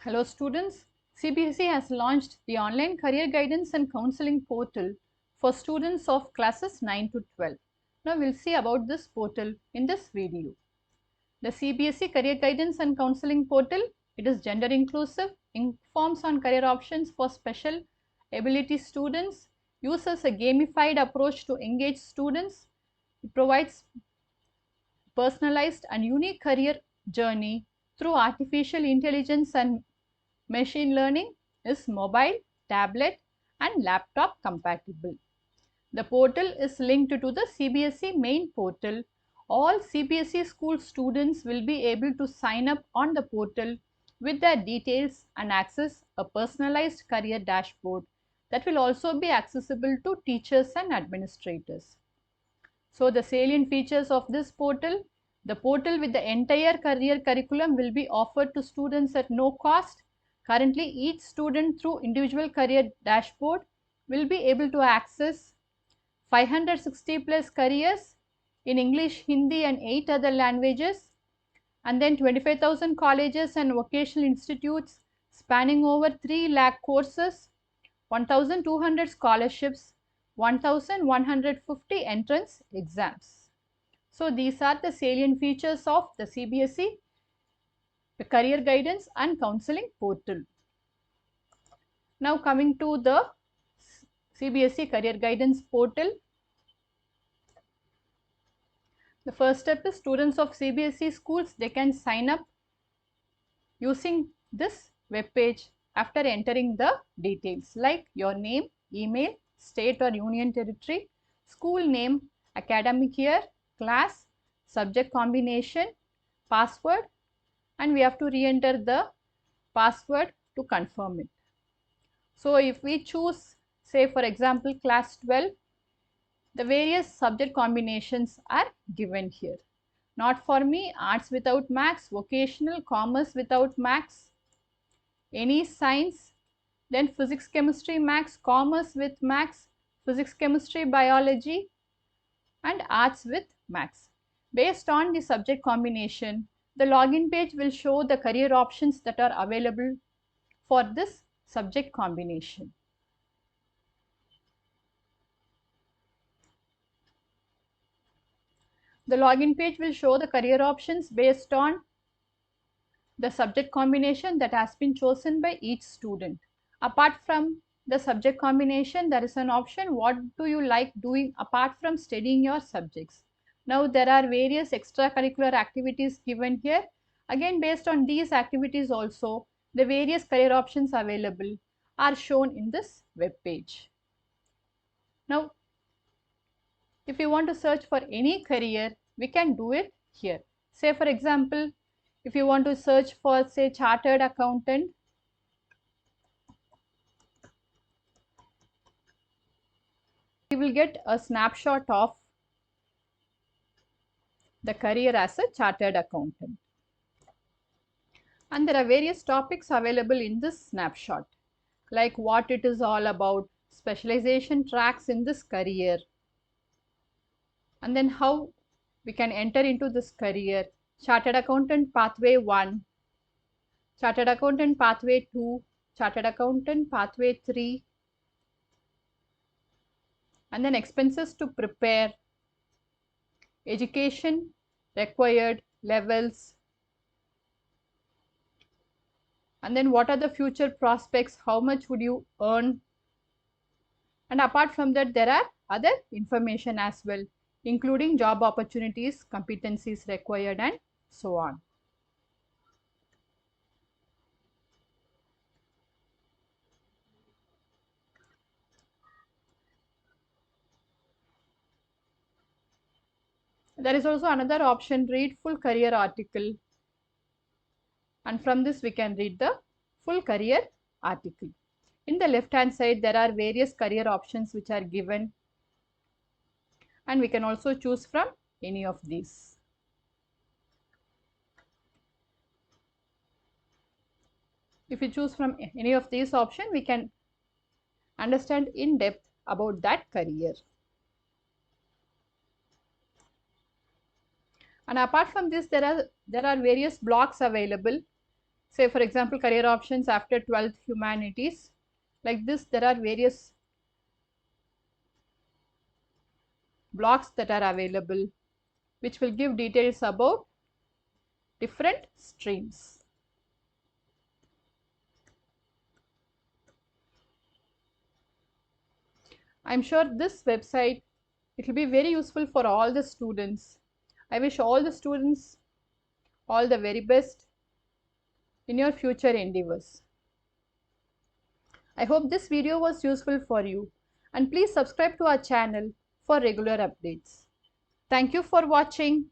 Hello students, CBSE has launched the online career guidance and counseling portal for students of classes 9 to 12. Now we will see about this portal in this video. The CBSE career guidance and counseling portal, it is gender inclusive, informs on career options for special ability students, uses a gamified approach to engage students, it provides personalized and unique career journey through artificial intelligence and machine learning, is mobile, tablet and laptop compatible. The portal is linked to the CBSE main portal. All CBSE school students will be able to sign up on the portal with their details and access a personalized career dashboard that will also be accessible to teachers and administrators. So the salient features of this portal, the portal with the entire career curriculum will be offered to students at no cost. Currently, each student through individual career dashboard will be able to access 560 plus careers in English, Hindi and 8 other languages, and then 25,000 colleges and vocational institutes spanning over 3 lakh courses, 1,200 scholarships, 1,150 entrance exams. So these are the salient features of the CBSE, the career guidance and counseling portal. Now coming to the CBSE career guidance portal. The first step is students of CBSE schools, they can sign up using this web page after entering the details like your name, email, state or union territory, school name, academic year, class, subject combination, password, and we have to re-enter the password to confirm it. So if we choose, say for example class 12, the various subject combinations are given here. Not for me, arts without max, vocational, commerce without max, any science, then physics, chemistry, max, commerce with max, physics, chemistry, biology and arts with max. Based on the subject combination, the login page will show the career options that are available for this subject combination. The login page will show the career options based on the subject combination that has been chosen by each student. Apart from the subject combination, there is an option what do you like doing apart from studying your subjects. Now there are various extracurricular activities given here. Again, based on these activities also, the various career options available are shown in this web page. Now, if you want to search for any career, we can do it here. Say for example, if you want to search for say chartered accountant, you will get a snapshot of the career as a chartered accountant. And there are various topics available in this snapshot, like what it is all about, specialization tracks in this career, and then how we can enter into this career, chartered accountant pathway 1, chartered accountant pathway 2, chartered accountant pathway 3, and then expenses to prepare, education required, levels, and then what are the future prospects, how much would you earn, and apart from that there are other information as well, including job opportunities, competencies required and so on. There is also another option, read full career article, and from this we can read the full career article. In the left hand side there are various career options which are given, and we can also choose from any of these. If we choose from any of these options, we can understand in depth about that career. And apart from this, there are various blocks available. say for example career options after 12th humanities. Like this, there are various blocks that are available which will give details about different streams. I'm sure this website, it will be very useful for all the students. I wish all the students all the very best in your future endeavors. I hope this video was useful for you, and please subscribe to our channel for regular updates. Thank you for watching.